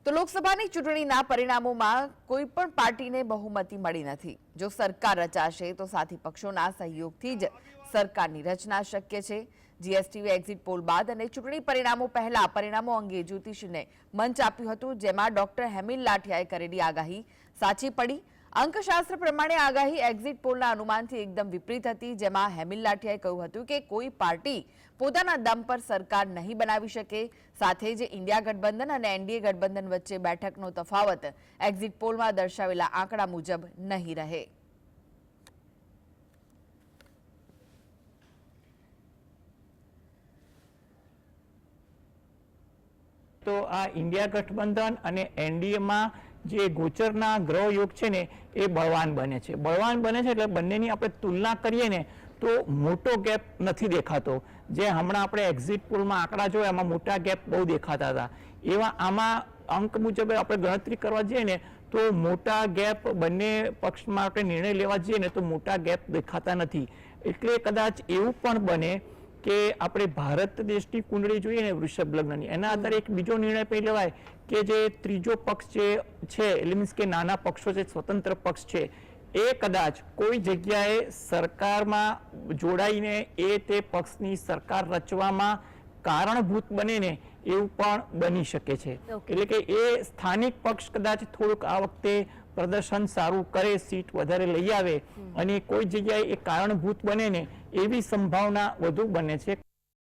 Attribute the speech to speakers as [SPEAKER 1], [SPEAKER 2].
[SPEAKER 1] તો લોકસભાની ચૂંટણીના પરિણામોમાં કોઈ પણ પાર્ટીને બહુમતી મળી નથી। જો સરકાર રચાશે તો સાથી પક્ષોના સહયોગથી જ સરકારની રચના શક્ય છે। જીએસટીવી એક્ઝિટ પોલ બાદ અને ચૂંટણી પરિણામો પહેલા પરિણામો અંગે જ્યોતિષીને મંચ આપ્યું હતું, જેમાં ડોક્ટર હેમિલ લાઠિયાએ કરેલી આગાહી સાચી પડી। અંકશાસ્ત્ર પ્રમાણે આગાહી એક્ઝિટ પોલના અનુમાનથી એકદમ વિપરીત હતી, જેમાં હેમિલ લાઠિયાએ કહ્યું હતું કે કોઈ પાર્ટી પોતાના દમ પર સરકાર નહીં બનાવી શકે। સાથે જ ઇન્ડિયા ગઠબંધન અને એનડીએ ગઠબંધન વચ્ચે બેઠકનો તફાવત એક્ઝિટ પોલમાં દર્શાવેલા આંકડા મુજબ નહીં રહે।
[SPEAKER 2] તો આ ઇન્ડિયા ગઠબંધન અને એનડીએમાં જે ગોચરના ગ્રહ યોગ છે ને એ બળવાન બને છે। બળવાન બને છે એટલે બંનેની આપણે તુલના કરીએ ને તો મોટો ગેપ નથી દેખાતો। જે હમણાં આપણે એક્ઝિટ પોલમાં આંકડા જોયા એમાં મોટા ગેપ બહુ દેખાતા હતા, એવા આમાં અંક મુજબ આપણે ગણતરી કરવા જઈએ ને તો મોટા ગેપ બંને પક્ષમાં આપણે નિર્ણય લેવા જઈએ ને તો મોટા ગેપ દેખાતા નથી। એટલે કદાચ એવું પણ બને કે આપણે ભારત દેશની કુંડળી જોઈએ ને વૃષભ લગ્નની, એના આધારે એક બીજો નિર્ણય પણ લેવાય કે જે ત્રીજો પક્ષ જે છે એટલે મીન્સ કે નાના પક્ષો છે, સ્વતંત્ર પક્ષ છે, એ કદાચ કોઈ જગ્યાએ સરકારમાં જોડાઈને એ તે પક્ષની સરકાર રચવામાં કારણભૂત બને ને એવું પણ બની શકે છે। એટલે કે એ સ્થાનિક પક્ષ કદાચ થોડુંક આ વખતે પ્રદર્શન સારું કરે, સીટ વધારે લઈ આવે અને કોઈ જગ્યાએ એ કારણભૂત બને ને એવી સંભાવના વધુ બને છે।